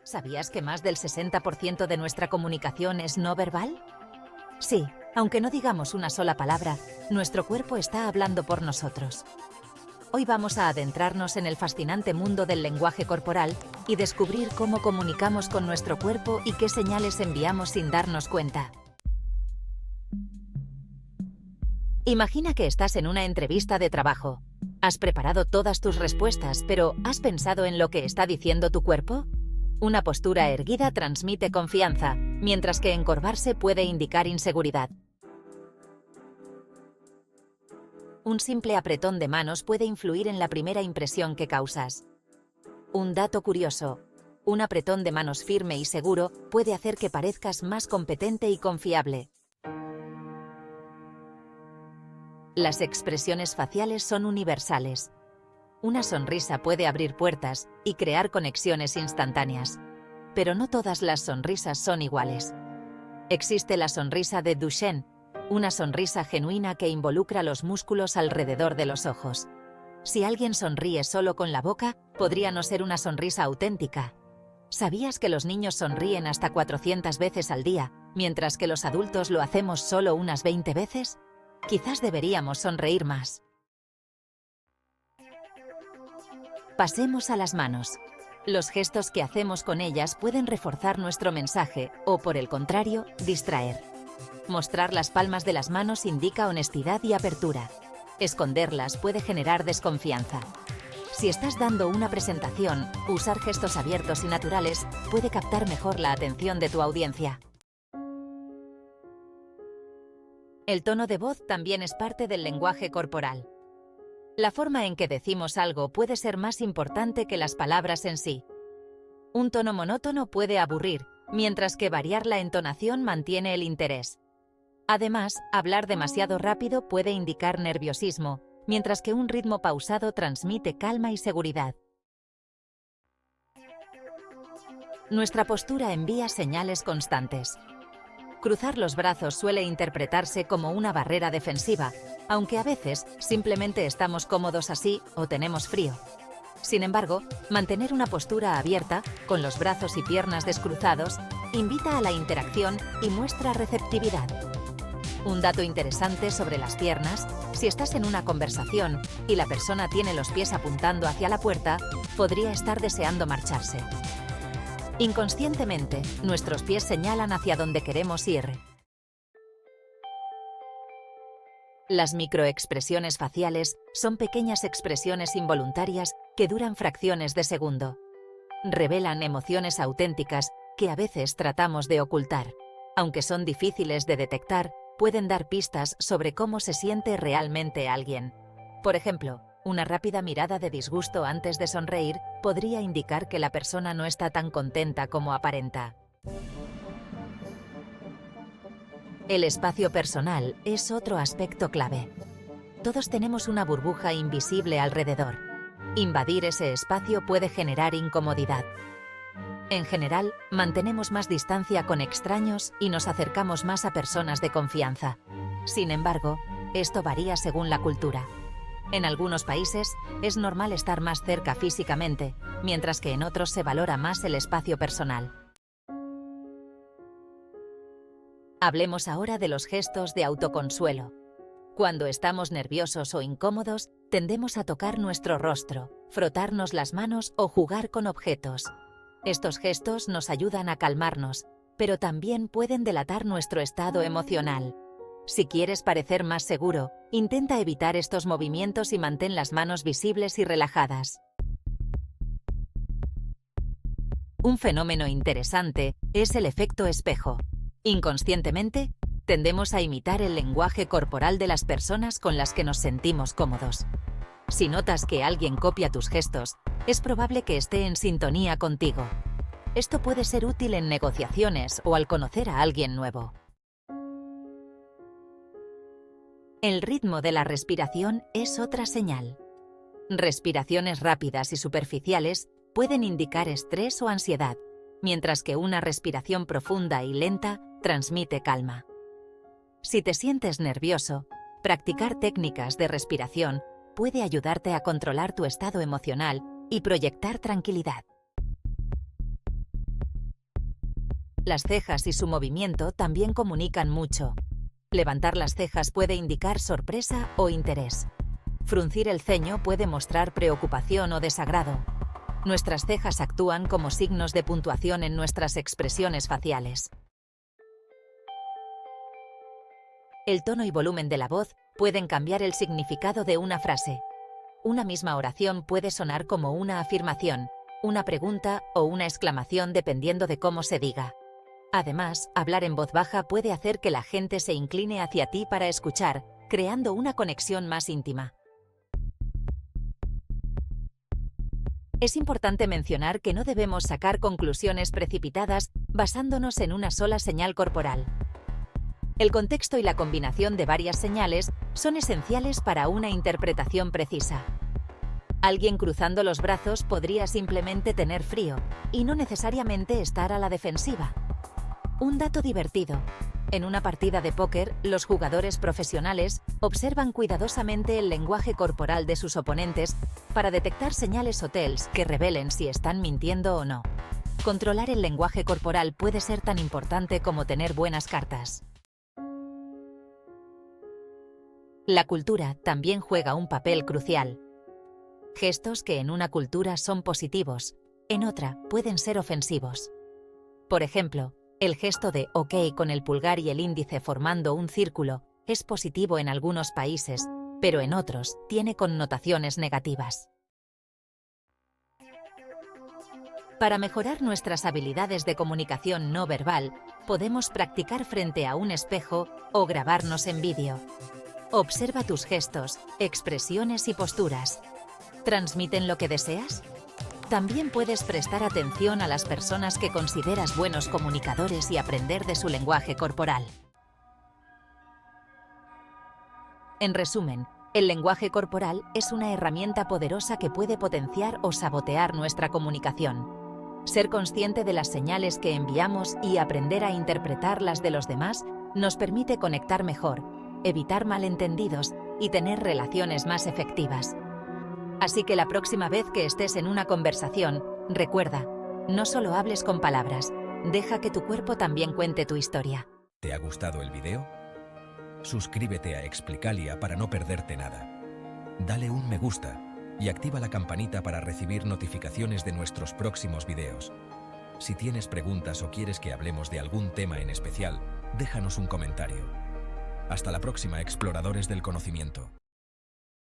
¿Sabías que más del 60% de nuestra comunicación es no verbal? Sí, aunque no digamos una sola palabra, nuestro cuerpo está hablando por nosotros. Hoy vamos a adentrarnos en el fascinante mundo del lenguaje corporal y descubrir cómo comunicamos con nuestro cuerpo y qué señales enviamos sin darnos cuenta. Imagina que estás en una entrevista de trabajo. Has preparado todas tus respuestas, pero ¿has pensado en lo que está diciendo tu cuerpo? Una postura erguida transmite confianza, mientras que encorvarse puede indicar inseguridad. Un simple apretón de manos puede influir en la primera impresión que causas. Un dato curioso: un apretón de manos firme y seguro puede hacer que parezcas más competente y confiable. Las expresiones faciales son universales. Una sonrisa puede abrir puertas y crear conexiones instantáneas. Pero no todas las sonrisas son iguales. Existe la sonrisa de Duchenne, una sonrisa genuina que involucra los músculos alrededor de los ojos. Si alguien sonríe solo con la boca, podría no ser una sonrisa auténtica. ¿Sabías que los niños sonríen hasta 400 veces al día, mientras que los adultos lo hacemos solo unas 20 veces? Quizás deberíamos sonreír más. Pasemos a las manos. Los gestos que hacemos con ellas pueden reforzar nuestro mensaje o, por el contrario, distraer. Mostrar las palmas de las manos indica honestidad y apertura. Esconderlas puede generar desconfianza. Si estás dando una presentación, usar gestos abiertos y naturales puede captar mejor la atención de tu audiencia. El tono de voz también es parte del lenguaje corporal. La forma en que decimos algo puede ser más importante que las palabras en sí. Un tono monótono puede aburrir, mientras que variar la entonación mantiene el interés. Además, hablar demasiado rápido puede indicar nerviosismo, mientras que un ritmo pausado transmite calma y seguridad. Nuestra postura envía señales constantes. Cruzar los brazos suele interpretarse como una barrera defensiva, aunque a veces simplemente estamos cómodos así o tenemos frío. Sin embargo, mantener una postura abierta, con los brazos y piernas descruzados, invita a la interacción y muestra receptividad. Un dato interesante sobre las piernas: si estás en una conversación y la persona tiene los pies apuntando hacia la puerta, podría estar deseando marcharse. Inconscientemente, nuestros pies señalan hacia dónde queremos ir. Las microexpresiones faciales son pequeñas expresiones involuntarias que duran fracciones de segundo. Revelan emociones auténticas que a veces tratamos de ocultar. Aunque son difíciles de detectar, pueden dar pistas sobre cómo se siente realmente alguien. Por ejemplo, una rápida mirada de disgusto antes de sonreír podría indicar que la persona no está tan contenta como aparenta. El espacio personal es otro aspecto clave. Todos tenemos una burbuja invisible alrededor. Invadir ese espacio puede generar incomodidad. En general, mantenemos más distancia con extraños y nos acercamos más a personas de confianza. Sin embargo, esto varía según la cultura. En algunos países, es normal estar más cerca físicamente, mientras que en otros se valora más el espacio personal. Hablemos ahora de los gestos de autoconsuelo. Cuando estamos nerviosos o incómodos, tendemos a tocar nuestro rostro, frotarnos las manos o jugar con objetos. Estos gestos nos ayudan a calmarnos, pero también pueden delatar nuestro estado emocional. Si quieres parecer más seguro, intenta evitar estos movimientos y mantén las manos visibles y relajadas. Un fenómeno interesante es el efecto espejo. Inconscientemente, tendemos a imitar el lenguaje corporal de las personas con las que nos sentimos cómodos. Si notas que alguien copia tus gestos, es probable que esté en sintonía contigo. Esto puede ser útil en negociaciones o al conocer a alguien nuevo. El ritmo de la respiración es otra señal. Respiraciones rápidas y superficiales pueden indicar estrés o ansiedad, mientras que una respiración profunda y lenta transmite calma. Si te sientes nervioso, practicar técnicas de respiración puede ayudarte a controlar tu estado emocional y proyectar tranquilidad. Las cejas y su movimiento también comunican mucho. Levantar las cejas puede indicar sorpresa o interés. Fruncir el ceño puede mostrar preocupación o desagrado. Nuestras cejas actúan como signos de puntuación en nuestras expresiones faciales. El tono y volumen de la voz pueden cambiar el significado de una frase. Una misma oración puede sonar como una afirmación, una pregunta o una exclamación dependiendo de cómo se diga. Además, hablar en voz baja puede hacer que la gente se incline hacia ti para escuchar, creando una conexión más íntima. Es importante mencionar que no debemos sacar conclusiones precipitadas basándonos en una sola señal corporal. El contexto y la combinación de varias señales son esenciales para una interpretación precisa. Alguien cruzando los brazos podría simplemente tener frío y no necesariamente estar a la defensiva. Un dato divertido. En una partida de póker, los jugadores profesionales observan cuidadosamente el lenguaje corporal de sus oponentes para detectar señales o tells que revelen si están mintiendo o no. Controlar el lenguaje corporal puede ser tan importante como tener buenas cartas. La cultura también juega un papel crucial. Gestos que en una cultura son positivos, en otra pueden ser ofensivos. Por ejemplo, el gesto de OK con el pulgar y el índice formando un círculo es positivo en algunos países, pero en otros tiene connotaciones negativas. Para mejorar nuestras habilidades de comunicación no verbal, podemos practicar frente a un espejo o grabarnos en vídeo. Observa tus gestos, expresiones y posturas. ¿Transmiten lo que deseas? También puedes prestar atención a las personas que consideras buenos comunicadores y aprender de su lenguaje corporal. En resumen, el lenguaje corporal es una herramienta poderosa que puede potenciar o sabotear nuestra comunicación. Ser consciente de las señales que enviamos y aprender a interpretar las de los demás nos permite conectar mejor, evitar malentendidos y tener relaciones más efectivas. Así que la próxima vez que estés en una conversación, recuerda, no solo hables con palabras, deja que tu cuerpo también cuente tu historia. ¿Te ha gustado el video? Suscríbete a Explicalia para no perderte nada. Dale un me gusta y activa la campanita para recibir notificaciones de nuestros próximos videos. Si tienes preguntas o quieres que hablemos de algún tema en especial, déjanos un comentario. Hasta la próxima, exploradores del conocimiento.